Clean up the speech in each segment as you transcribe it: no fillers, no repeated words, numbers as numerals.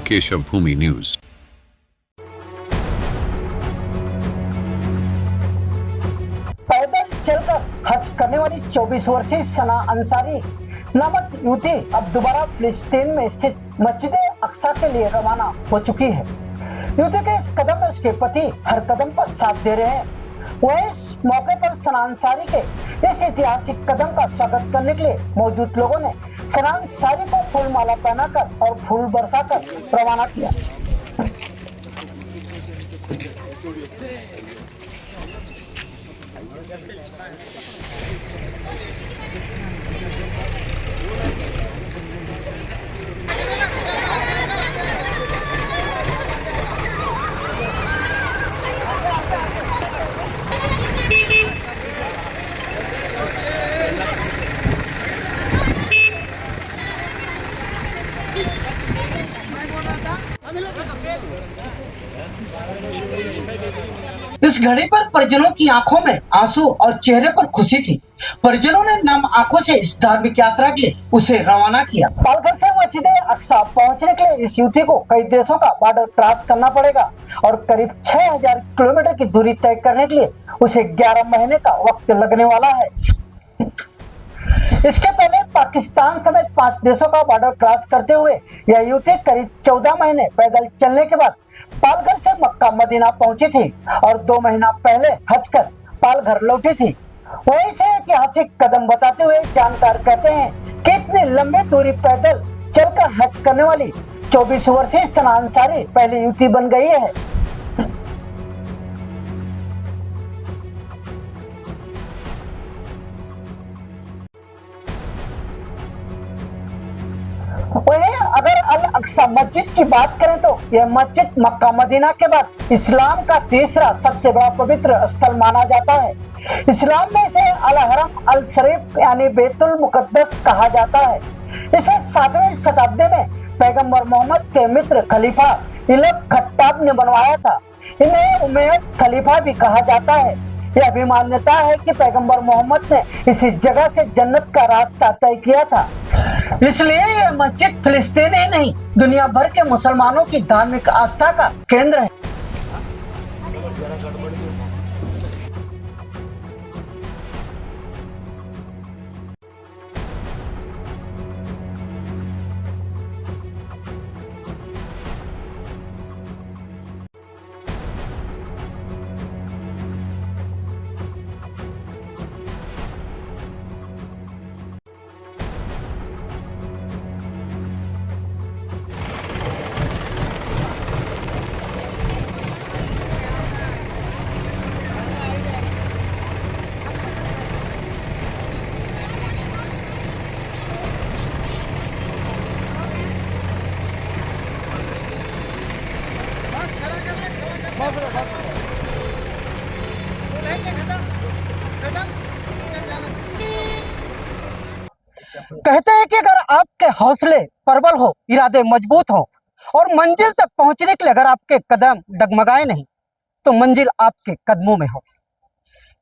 केशव भूमि news. पैदल चलकर हज करने वाली 24 वर्षीय सना अंसारी नामक युवती अब दोबारा फिलिस्तीन में स्थित मस्जिद अक्सा के लिए रवाना हो चुकी है। युवती के इस कदम में उसके पति हर कदम पर साथ दे रहे हैं। वह इस मौके पर सना अंसारी के इस ऐतिहासिक कदम का स्वागत करने के लिए मौजूद लोगों ने सना अंसारी को फूल माला पहनाकर और फूल बरसाकर रवाना किया। इस घड़ी पर परिजनों की आंखों में आंसू और चेहरे पर खुशी थी। परिजनों ने नम आंखों से इस धार्मिक यात्रा के लिए उसे रवाना किया। पालघर से मस्जिद अक्सा पहुंचने के लिए इस युवती को कई देशों का बॉर्डर क्रॉस करना पड़ेगा और करीब 6000 किलोमीटर की दूरी तय करने के लिए उसे 11 महीने का वक्त लगने वाला है। इसके पहले पाकिस्तान समेत 5 देशों का बॉर्डर क्रॉस करते हुए यह युवती करीब 14 महीने पैदल चलने के बाद पालघर से मक्का मदीना पहुंची थी और 2 महीना पहले हज कर पालघर लौटी थी। वहीं से ऐतिहासिक कदम बताते हुए जानकार कहते हैं कि इतनी लंबी दूरी पैदल चलकर हज करने वाली 24 वर्षीय सना अंसारी पहली युवती बन गई है। वहीं अगर अल अक्सा मस्जिद की बात करें तो यह मस्जिद मक्का मदीना के बाद इस्लाम का तीसरा सबसे बड़ा पवित्र स्थल माना जाता है। इस्लाम में इसे अल हरम अल शरीफ यानी बैतुल मुकद्दस कहा जाता है। इसे 7वीं शताब्दी में पैगंबर मोहम्मद के मित्र खलीफा इलब खट्टाब ने बनवाया था। इन्हें उमैयद खलीफा भी कहा जाता है। यह भी मान्यता है कि पैगंबर मोहम्मद ने इसी जगह से जन्नत का रास्ता तय किया था। इसलिए यह मस्जिद फिलिस्तीन ही नहीं दुनिया भर के मुसलमानों की धार्मिक आस्था का केंद्र है। कहते हैं कि अगर आपके हौसले प्रबल हो, इरादे मजबूत हो और मंजिल तक पहुंचने के लिए अगर आपके कदम डगमगाए नहीं तो मंजिल आपके कदमों में हो।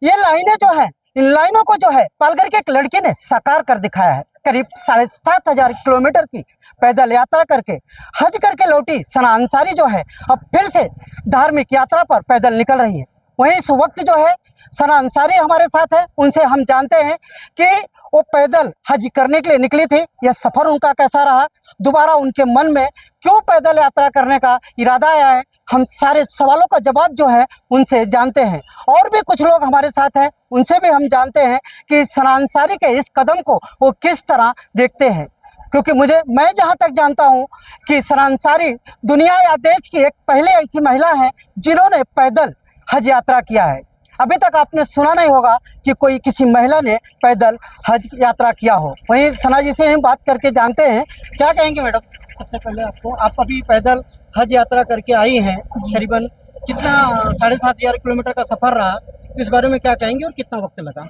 ये लाइनें जो है, इन लाइनों को जो है पालघर के एक लड़के ने साकार कर दिखाया है। करीब 7500 किलोमीटर की पैदल यात्रा करके हज करके लौटी सना अंसारी जो है अब फिर से धार्मिक यात्रा पर पैदल निकल रही है। वहीं इस वक्त जो है सना अंसारी हमारे साथ है, उनसे हम जानते हैं कि वो पैदल हज करने के लिए निकली थी। यह सफर उनका कैसा रहा, दोबारा उनके मन में क्यों पैदल यात्रा करने का इरादा आया है, हम सारे सवालों का जवाब जो है उनसे जानते हैं। और भी कुछ लोग हमारे साथ हैं, उनसे भी हम जानते हैं कि सना अंसारी के इस कदम को वो किस तरह देखते हैं। क्योंकि मैं जहां तक जानता हूं कि सना अंसारी दुनिया या देश की एक पहले ऐसी महिला है जिन्होंने पैदल हज यात्रा किया है। अभी तक आपने सुना नहीं होगा कि कोई किसी महिला ने पैदल हज यात्रा किया हो। वहीं सना जी से हम बात करके जानते हैं, क्या कहेंगे मैडम? सबसे पहले आप अभी पैदल हज यात्रा करके आई हैं, करीबन कितना 7500 किलोमीटर का सफर रहा, तो इस बारे में क्या कहेंगे और कितना वक्त लगा?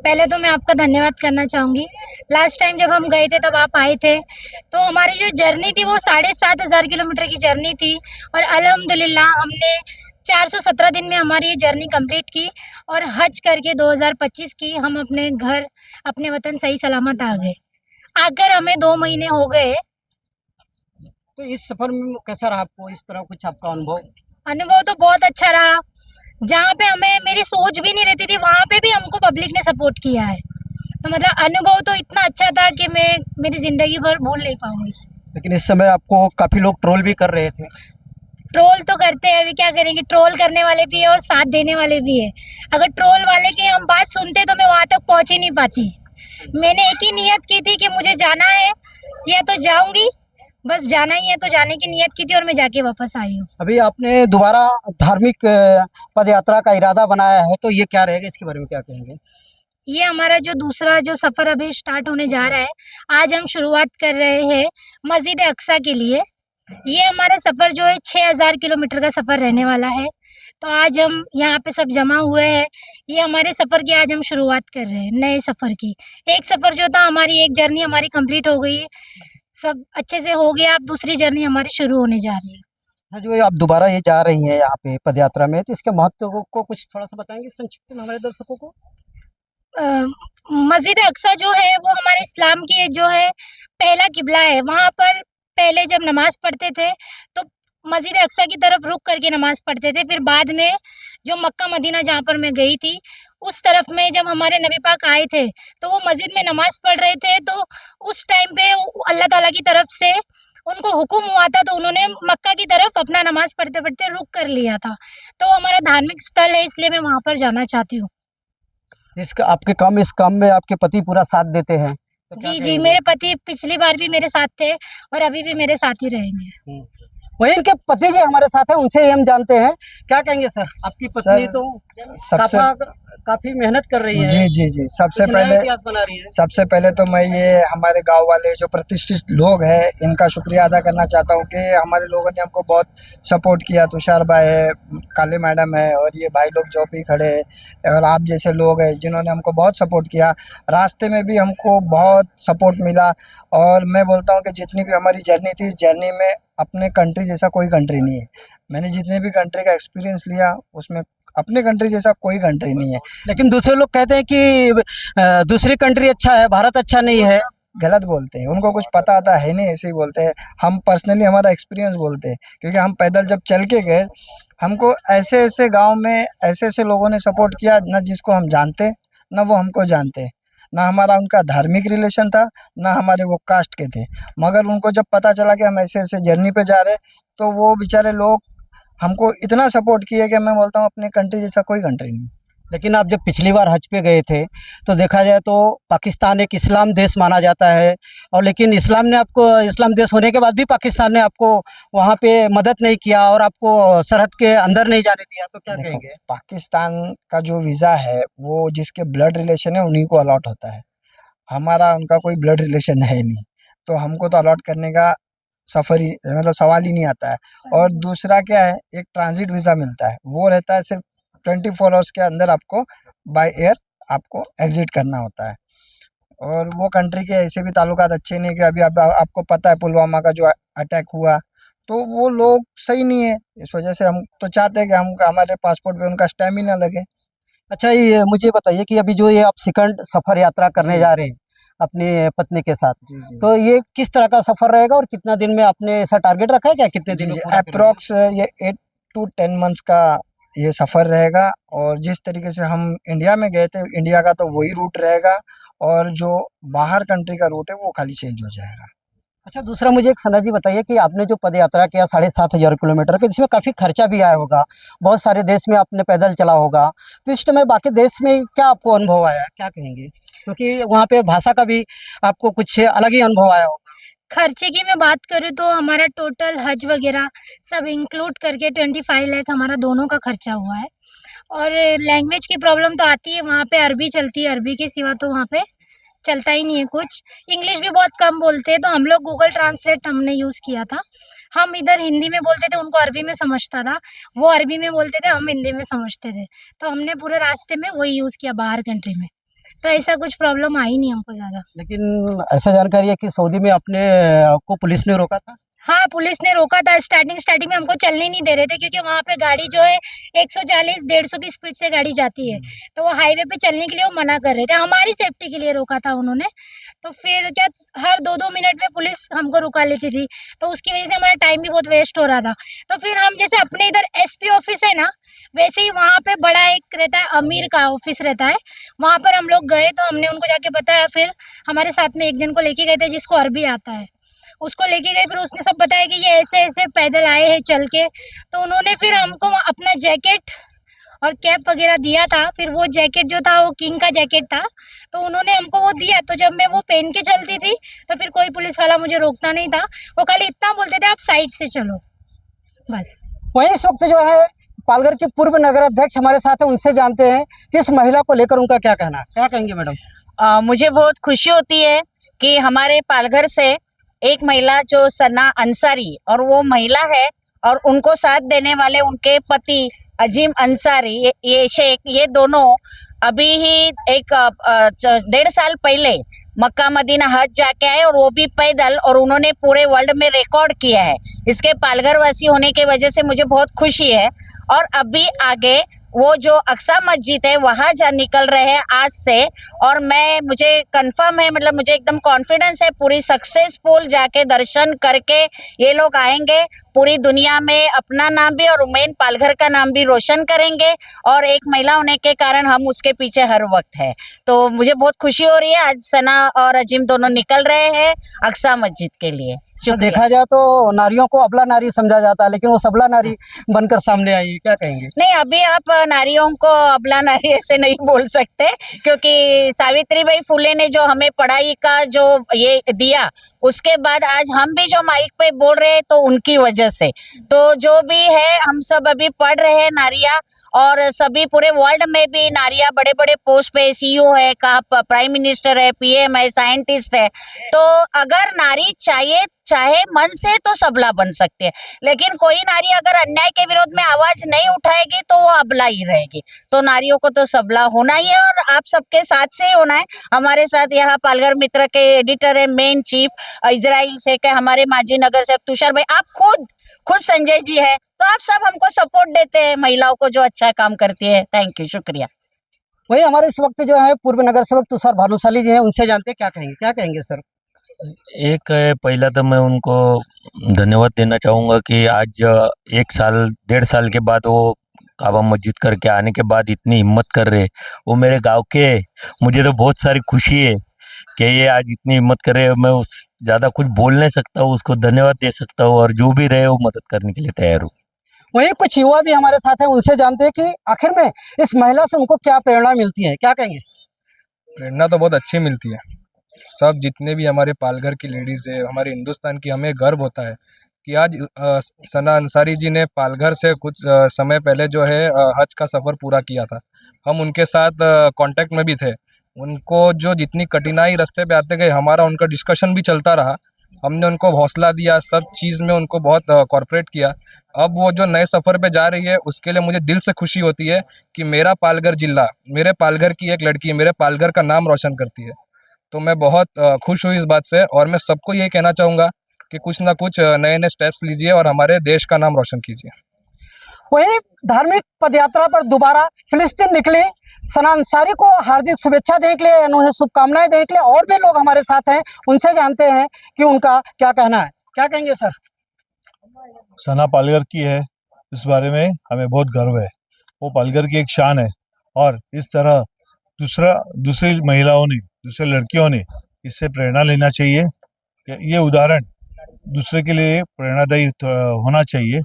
पहले तो मैं आपका धन्यवाद करना चाहूँगी। लास्ट टाइम जब हम गए थे तब आप आए थे, तो हमारी जो जर्नी थी वो 7500 किलोमीटर की जर्नी थी और अल्हम्दुलिल्लाह हमने 417 दिन में हमारी ये जर्नी कंप्लीट की और हज करके 2025 की हम अपने घर अपने वतन सही सलामत आ गए। आकर हमें 2 महीने हो गए। तो इस सफर में कैसा रहा आपको, इस तरह कुछ आपका अनुभव? अनुभव तो बहुत अच्छा रहा। जहाँ पे हमें मेरी सोच भी नहीं रहती थी वहाँ पे भी हमको पब्लिक ने सपोर्ट किया है। तो मतलब अनुभव तो इतना अच्छा था कि मैं मेरी ज़िंदगी भर भूल नहीं पाऊंगी। लेकिन इस समय आपको काफी लोग ट्रोल भी कर रहे थे। ट्रोल तो करते हैं, अभी क्या करेंगे, ट्रोल करने वाले भी है और साथ देने वाले भी है। अगर ट्रोल वाले की हम बात सुनते तो मैं वहाँ तक पहुँच ही नहीं पाती। मैंने एक ही नियत की थी कि मुझे जाना है, या तो जाऊंगी, बस जाना ही है, तो जाने की नियत की थी और मैं जाके वापस आई हूँ। अभी आपने दोबारा धार्मिक पद यात्रा का इरादा बनाया है, तो ये क्या रहेगा, इसके बारे में क्या कहेंगे? ये हमारा जो दूसरा जो सफ़र अभी स्टार्ट होने जा रहा है, आज हम शुरुआत कर रहे हैं मस्जिद अक्सा के लिए। ये हमारा सफ़र जो है 6000 किलोमीटर का सफ़र रहने वाला है। तो आज हम यहाँ पे सब जमा हुए हैं। ये हमारे सफ़र की आज हम शुरुआत कर रहे हैं, नए सफ़र की। एक सफ़र जो था हमारी, एक जर्नी हमारी कंप्लीट हो गई है, सब अच्छे से हो गया। अब दूसरी जर्नी हमारी शुरू होने जा रही है। हाँ, जो ये आप दोबारा ये जा रही हैं यहाँ पे पद यात्रा में, तो इसके महत्व को कुछ थोड़ा सा बताएंगे संक्षिप्त में हमारे दर्शकों को? मस्जिद अक्सा जो है वो हमारे इस्लाम की जो है पहला किबला है। वहाँ पर पहले जब नमाज पढ़ते थे तो मस्जिद अक्सा की तरफ रुक करके नमाज पढ़ते थे। फिर बाद में जो मक्का मदीना जहाँ पर मैं गई थी, उस तरफ में जब हमारे नबी पाक आए थे तो वो मस्जिद में नमाज पढ़ रहे थे। तो उस टाइम पे अल्लाह ताला की तरफ से उनको हुक्म हुआ था, तो उन्होंने मक्का की तरफ अपना नमाज पढ़ते पढ़ते रुक कर लिया था। तो हमारा धार्मिक स्थल है, इसलिए मैं वहाँ पर जाना चाहती हूँ। इसका आपके काम, इस काम में आपके पति पूरा साथ देते हैं, तो क्या जी जी, कहेंगे? मेरे पति पिछली बार भी मेरे साथ थे और अभी भी मेरे साथ ही रहेंगे। वही इनके पति जी हमारे साथ हैं, उनसे ही हम जानते हैं। क्या कहेंगे सर, आपकी पत्नी सर, तो सबसे काफी मेहनत कर रही है, जी जी जी सबसे कुछ नया पहले इतिहास बना रही है। सबसे पहले तो मैं ये हमारे गांव वाले जो प्रतिष्ठित लोग हैं इनका शुक्रिया अदा करना चाहता हूँ कि हमारे लोगों ने हमको बहुत सपोर्ट किया। तुषार भाई है, काले मैडम है और ये भाई लोग जो भी खड़े हैं और आप जैसे लोग हैं जिन्होंने हमको बहुत सपोर्ट किया। रास्ते में भी हमको बहुत सपोर्ट मिला और मैं बोलता हूँ कि जितनी भी हमारी जर्नी थी, जर्नी में अपने कंट्री जैसा कोई कंट्री नहीं है। मैंने जितने भी कंट्री का एक्सपीरियंस लिया उसमें अपने कंट्री जैसा कोई कंट्री नहीं है। लेकिन दूसरे लोग कहते हैं कि दूसरी कंट्री अच्छा है, भारत अच्छा नहीं है। गलत बोलते हैं, उनको कुछ पता आता है नहीं, ऐसे ही बोलते हैं। हम पर्सनली हमारा एक्सपीरियंस बोलते हैं क्योंकि हम पैदल जब चल के गए, हमको ऐसे ऐसे गांव में ऐसे ऐसे लोगों ने सपोर्ट किया ना जिसको हम जानते ना वो हमको जानते, ना हमारा उनका धार्मिक रिलेशन था ना हमारे वो कास्ट के थे। मगर उनको जब पता चला कि हम ऐसे ऐसे जर्नी पे जा रहे तो वो बेचारे लोग हमको इतना सपोर्ट किए कि मैं बोलता हूँ अपने कंट्री जैसा कोई कंट्री नहीं। लेकिन आप जब पिछली बार हज पे गए थे तो देखा जाए तो पाकिस्तान एक इस्लाम देश माना जाता है, और लेकिन इस्लाम ने आपको, इस्लाम देश होने के बाद भी पाकिस्तान ने आपको वहाँ पे मदद नहीं किया और आपको सरहद के अंदर नहीं जाने दिया, तो क्या देखो, कहेंगे? पाकिस्तान का जो वीज़ा है वो जिसके ब्लड रिलेशन है उन्हीं को अलॉट होता है। हमारा उनका कोई ब्लड रिलेशन है नहीं, तो हमको तो अलॉट करने का सफ़र ही मतलब सवाल ही नहीं आता है। और दूसरा क्या है, एक ट्रांजिट वीज़ा मिलता है, वो रहता है सिर्फ 24 आवर्स के अंदर आपको बाय एयर आपको एग्जिट करना होता है। और वो कंट्री के ऐसे भी ताल्लुकात अच्छे नहीं कि अभी आपको पता है पुलवामा का जो अटैक हुआ, तो वो लोग सही नहीं है। इस वजह से हम तो चाहते हैं कि हम हमारे पासपोर्ट पे उनका स्टैम्प ही ना लगे। अच्छा, ये मुझे बताइए कि अभी जो ये आप सेकंड सफ़र यात्रा करने जा रहे हैं अपनी पत्नी के साथ, तो ये किस तरह का सफ़र रहेगा और कितना दिन में आपने ऐसा टारगेट रखा है क्या, कितने दिन में पूरा करेंगे? अप्रोक्स ये 8 to 10 मंथ्स का ये सफ़र रहेगा। और जिस तरीके से हम इंडिया में गए थे, इंडिया का तो वही रूट रहेगा और जो बाहर कंट्री का रूट है वो खाली चेंज हो जाएगा। अच्छा, दूसरा मुझे एक सना जी बताइए कि आपने जो पद यात्रा किया 7500 किलोमीटर का, जिसमें काफ़ी खर्चा भी आया होगा, बहुत सारे देश में आपने पैदल चला होगा, तो इस समय बाकी देश में क्या आपको अनुभव आया, क्या कहेंगे? क्योंकि वहाँ पे भाषा का भी आपको कुछ अलग ही अनुभव आया होगा। खर्चे की मैं बात करूँ तो हमारा टोटल हज वगैरह सब इंक्लूड करके 25 लाख हमारा दोनों का खर्चा हुआ है। और लैंग्वेज की प्रॉब्लम तो आती है, वहाँ पे अरबी चलती है, अरबी के सिवा तो वहाँ पे चलता ही नहीं है कुछ। इंग्लिश भी बहुत कम बोलते हैं, तो हम लोग गूगल ट्रांसलेट हमने यूज़ किया था। हम इधर हिंदी में बोलते थे, उनको अरबी में समझता था, वो अरबी में बोलते थे, हम हिंदी में समझते थे। तो हमने पूरे रास्ते में वही यूज़ किया बाहर कंट्री में। तो ऐसा कुछ प्रॉब्लम आई नहीं हमको ज़्यादा। लेकिन ऐसा जानकारी है कि सऊदी में अपने को पुलिस ने रोका था। हाँ, पुलिस ने रोका था। स्टार्टिंग में हमको चलने नहीं दे रहे थे, क्योंकि वहाँ पे गाड़ी जो है 140-150 की स्पीड से गाड़ी जाती है, तो वो हाईवे पे चलने के लिए वो मना कर रहे थे। हमारी सेफ्टी के लिए रोका था उन्होंने। तो फिर क्या, हर 2-2 मिनट में पुलिस हमको रुका लेती थी, तो उसकी वजह से हमारा टाइम भी बहुत वेस्ट हो रहा था। तो फिर हम जैसे अपने इधर एसपी ऑफिस है ना, वैसे ही वहाँ पे बड़ा एक रहता है, अमीर का ऑफिस रहता है, वहाँ पर हम लोग गए तो हमने उनको जाके बताया। फिर हमारे साथ में एक जन को लेके गए थे जिसको अरबी आता है, उसको लेके गए। फिर उसने सब बताया कि ये ऐसे-ऐसे पैदल आए हैं चल के। तो उन्होंने फिर हमको अपना जैकेट और कैप वगैरह दिया था। फिर वो जैकेट जो था वो किंग का जैकेट था, तो उन्होंने हमको वो दिया। तो जब मैं वो पहन के चलती थी तो फिर कोई पुलिस वाला मुझे रोकता नहीं था, वो खाली इतना बोलते थे आप साइड से चलो, बस। वहीं इस वक्त जो है पालघर की पूर्व नगर अध्यक्ष हमारे साथ हैं, उनसे जानते हैं कि इस महिला को लेकर उनका क्या कहना है। क्या कहेंगे मैडम? मुझे बहुत खुशी होती है कि हमारे पालघर से एक महिला जो सना अंसारी, और वो महिला है और उनको साथ देने वाले उनके पति अजीम अंसारी, ये शेख, ये दोनों अभी ही 1.5 साल पहले मक्का मदीना हज जाके आए, और वो भी पैदल, और उन्होंने पूरे वर्ल्ड में रिकॉर्ड किया है। इसके पालघर वासी होने की वजह से मुझे बहुत खुशी है। और अभी आगे वो जो अक्सा मस्जिद है वहाँ जा निकल रहे हैं आज से, और मुझे कंफर्म है, मतलब मुझे एकदम कॉन्फिडेंस है, पूरी सक्सेसफुल जाके दर्शन करके ये लोग आएंगे, पूरी दुनिया में अपना नाम भी और मेन पालघर का नाम भी रोशन करेंगे। और एक महिला होने के कारण हम उसके पीछे हर वक्त है। तो मुझे बहुत खुशी हो रही है, आज सना और अजीम दोनों निकल रहे हैं अक्सा मस्जिद के लिए। तो देखा जाए तो नारियों को अबला नारी समझा जाता है, लेकिन वो सबला नारी बनकर सामने आई है। क्या कहेंगे? नहीं, अभी आप नारियों को अबला नारी ऐसे नहीं बोल सकते, क्योंकि सावित्रीबाई फुले ने जो हमें पढ़ाई का जो ये दिया, उसके बाद आज हम भी जो माइक पे बोल रहे हैं तो उनकी वजह से। तो जो भी है, हम सब अभी पढ़ रहे हैं नारिया, और सभी पूरे वर्ल्ड में भी नारिया बड़े बड़े पोस्ट पे, सीईओ है, कहाँ प्राइम मिनिस्टर है, पीएम है, साइंटिस्ट है। तो अगर नारी चाहे मन से तो सबला बन सकती है, लेकिन कोई नारी अगर अन्याय के विरोध में आवाज नहीं उठाएगी तो वो अबला ही रहेगी। तो नारियों को तो सबला होना ही है, और आप सबके साथ से ही होना है। हमारे साथ यहाँ पालघर मित्र के एडिटर है, मेन चीफ इजराइल शेख है, हमारे माजी नगर से तुषार भाई, आप खुद संजय जी है, तो आप सब हमको सपोर्ट देते हैं, महिलाओं को जो अच्छा काम करती है। थैंक यू, शुक्रिया। वही हमारे इस वक्त जो है पूर्व नगर सेवक तुषार भानुशाली जी हैं, उनसे जानते हैं क्या कहेंगे सर? एक है, पहला तो मैं उनको धन्यवाद देना चाहूँगा कि आज 1.5 साल के बाद वो काबा मस्जिद करके आने के बाद इतनी हिम्मत कर रहे, वो मेरे गांव के, मुझे तो बहुत सारी खुशी है कि ये आज इतनी हिम्मत कर रहे हैं। मैं उस ज़्यादा कुछ बोल नहीं सकता हूँ, उसको धन्यवाद दे सकता हूँ, और जो भी रहे वो मदद करने के लिए तैयार हूँ। वहीं कुछ युवा भी हमारे साथ हैं, उनसे जानते हैं कि आखिर में इस महिला से उनको क्या प्रेरणा मिलती है। क्या कहेंगे? प्रेरणा तो बहुत अच्छी मिलती है। सब जितने भी हमारे पालघर की लेडीज़ है, हमारे हिंदुस्तान की, हमें गर्व होता है कि आज सना अंसारी जी ने पालघर से कुछ समय पहले जो है हज का सफ़र पूरा किया था। हम उनके साथ कांटेक्ट में भी थे। उनको जो जितनी कठिनाई रास्ते पे आते गए, हमारा उनका डिस्कशन भी चलता रहा। हमने उनको हौसला दिया, सब चीज़ में उनको बहुत कॉर्पोरेट किया। अब वो जो नए सफ़र पे जा रही है, उसके लिए मुझे दिल से खुशी होती है कि मेरा पालघर जिला, मेरे पालघर की एक लड़की मेरे पालघर का नाम रोशन करती है। तो मैं बहुत खुश हूँ इस बात से, और मैं सबको ये कहना चाहूँगा कि कुछ ना कुछ नए नए स्टेप्स लीजिए और हमारे देश का नाम रोशन कीजिए। वहीं धार्मिक पदयात्रा पर दोबारा फिलिस्तीन निकली सना अंसारी को हार्दिक शुभेच्छा देने के लिए, उन्हें शुभकामनाएं देने के लिए और भी लोग हमारे साथ हैं, उनसे जानते हैं कि उनका क्या कहना है। क्या कहेंगे सर? सना पालघर की है, इस बारे में हमें बहुत गर्व है। वो पालघर की एक शान है, और इस तरह दूसरी महिलाओं ने, दूसरे लड़कियों ने इससे प्रेरणा लेना चाहिए। ये उदाहरण दूसरे के लिए प्रेरणादायी होना चाहिए,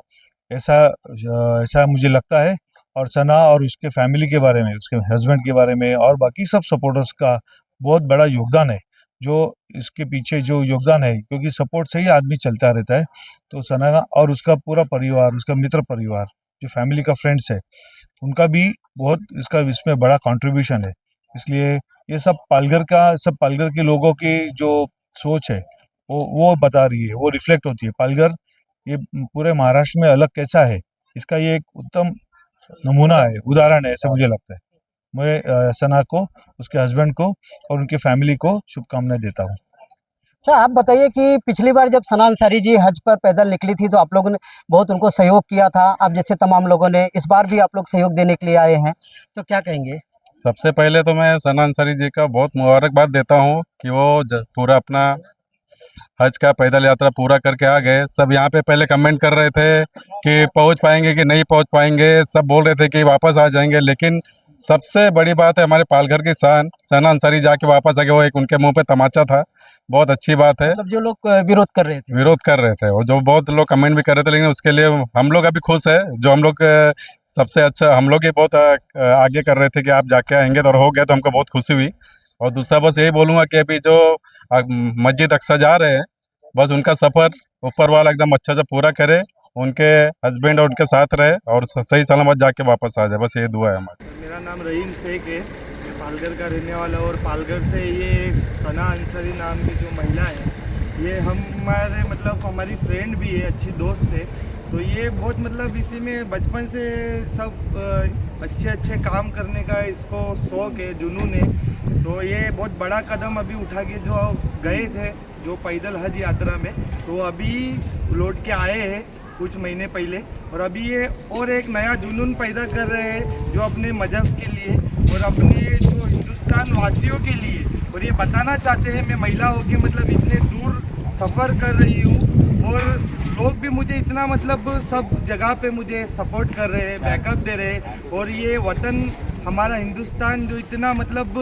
ऐसा मुझे लगता है। और सना और उसके फैमिली के बारे में, उसके हस्बैंड के बारे में, और बाकी सब सपोर्टर्स का बहुत बड़ा योगदान है। जो इसके पीछे जो योगदान है, क्योंकि सपोर्ट से ही आदमी चलता रहता है। तो सना और उसका पूरा परिवार, उसका मित्र परिवार, जो फैमिली का फ्रेंड्स है, उनका भी बहुत इसमें बड़ा कंट्रीब्यूशन है। इसलिए ये सब पालघर के लोगों की जो सोच है वो बता रही है, वो रिफ्लेक्ट होती है। पालघर ये पूरे महाराष्ट्र में अलग कैसा है, इसका ये एक उत्तम नमूना है, उदाहरण है, ऐसा मुझे लगता है। मैं सना को, उसके हस्बैंड को और उनकी फैमिली को शुभकामनाएं देता हूँ। अच्छा, आप बताइए कि पिछली बार जब सना अंसारी जी हज पर पैदल निकली थी तो आप लोगों ने बहुत उनको सहयोग किया था, आप जैसे तमाम लोगों ने। इस बार भी आप लोग सहयोग देने के लिए आए हैं, तो क्या कहेंगे? सबसे पहले तो मैं सना अंसारी जी का बहुत मुबारकबाद देता हूँ कि वो पूरा अपना हज का पैदल यात्रा पूरा करके आ गए। सब यहाँ पे पहले कमेंट कर रहे थे कि पहुँच पाएंगे कि नहीं पहुँच पाएंगे, सब बोल रहे थे कि वापस आ जाएंगे, लेकिन सबसे बड़ी बात है हमारे पालघर की शान सना अंसारी जाके वापस आ गए। वो एक उनके मुंह पे तमाचा था, बहुत अच्छी बात है। मतलब जो लोग विरोध कर रहे थे और जो बहुत लोग कमेंट भी कर रहे थे, लेकिन उसके लिए हम लोग अभी खुश है। जो हम लोग सबसे अच्छा हम लोग ही बहुत आगे कर रहे थे कि आप जाके आएंगे, तो और हो गया, तो हमको बहुत खुशी हुई। और दूसरा बस यही बोलूँगा कि अभी जो मस्जिद अक्सा जा रहे हैं, बस उनका सफ़र ऊपर वाला एकदम अच्छा से पूरा करे, उनके हस्बैंड और उनके साथ रहे और सही सलामत जाके वापस आ जाए, बस ये दुआ है हमारी। मेरा नाम रहीम शेख है, मैं पालघर का रहने वाला हूँ। और पालघर से ये सना अंसारी नाम की जो महिला है, ये हमारे मतलब हमारी फ्रेंड भी है, अच्छी दोस्त है। तो ये बहुत मतलब इसी में बचपन से सब अच्छे काम करने का इसको शौक़ है, जुनून है। तो ये बहुत बड़ा कदम अभी उठा के जो गए थे जो पैदल हज यात्रा में, तो अभी लौट के आए हैं कुछ महीने पहले। और अभी ये और एक नया जुनून पैदा कर रहे हैं जो अपने मजहब के लिए और अपने जो हिंदुस्तान वासियों के लिए। और ये बताना चाहते हैं मैं महिला होकर मतलब इतने दूर सफ़र कर रही हूँ और लोग भी मुझे इतना मतलब सब जगह पे मुझे सपोर्ट कर रहे हैं, बैकअप दे रहे हैं। और ये वतन हमारा हिंदुस्तान जो इतना मतलब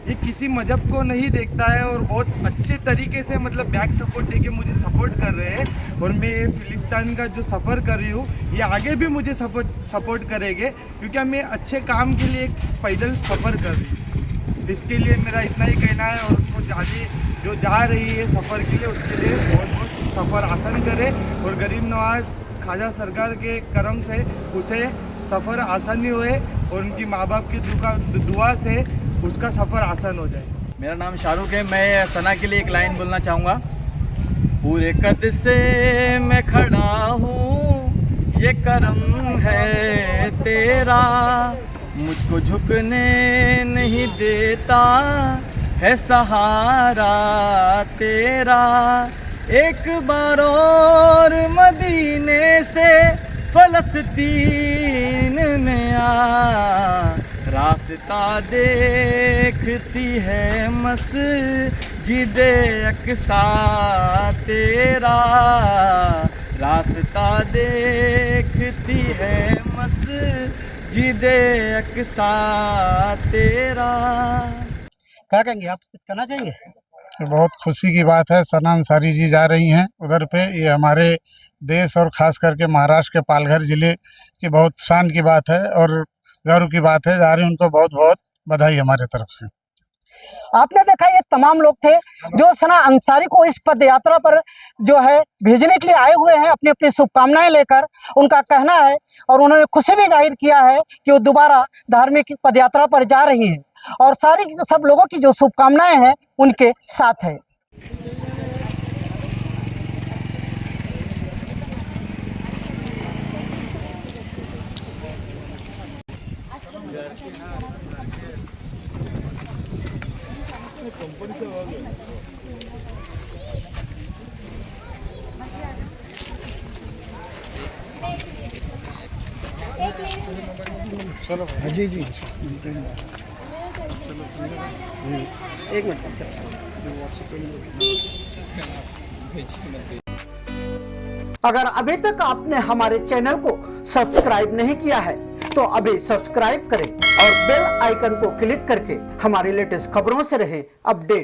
ये किसी मजहब को नहीं देखता है और बहुत अच्छे तरीके से मतलब बैक सपोर्ट देके मुझे सपोर्ट कर रहे हैं। और मैं ये फिलिस्तीन का जो सफ़र कर रही हूँ, ये आगे भी मुझे सपोर्ट करेंगे, क्योंकि मैं अच्छे काम के लिए पैदल सफ़र कर रही हूँ। इसके लिए मेरा इतना ही कहना है। और उसको जो जा रही है सफ़र के लिए, उसके लिए बहुत सफ़र आसान करे और गरीब नवाज ख्वाजा सरकार के करम से उसे सफ़र आसानी होए और उनकी माँ बाप की दुआ से उसका सफ़र आसान हो जाए। मेरा नाम शाहरुख है। मैं सना के लिए एक लाइन बोलना चाहूँगा। पूरे कद से मैं खड़ा हूँ, ये करम है तेरा, मुझको झुकने नहीं देता है सहारा तेरा। एक बार और मदीने से फलस्तीन में आ, रास्ता देखती है मस्जिदे अक्सा तेरा, रास्ता देखती है मस्जिदे अक्सा तेरा। क्या कहेंगे आप, कुछ कहना चाहेंगे? बहुत खुशी की बात है, सना अंसारी जी जा रही हैं उधर पे। ये हमारे देश और ख़ास करके महाराष्ट्र के पालघर ज़िले की बहुत शान की बात है और गर्व की बात है। जा रही उनको बहुत बहुत बधाई हमारे तरफ से। आपने देखा ये तमाम लोग थे जो सना अंसारी को इस पद यात्रा पर जो है भेजने के लिए आए हुए हैं अपनी अपनी शुभकामनाएं लेकर। उनका कहना है और उन्होंने खुशी भी जाहिर किया है कि वो दोबारा धार्मिक पद यात्रा पर जा रही हैं और सब लोगों की जो शुभकामनाएं हैं उनके साथ है। चलो जी जी एक मिनट। अगर अभी तक आपने हमारे चैनल को सब्सक्राइब नहीं किया है तो अभी सब्सक्राइब करें और बेल आइकन को क्लिक करके हमारी लेटेस्ट खबरों से रहें अपडेट।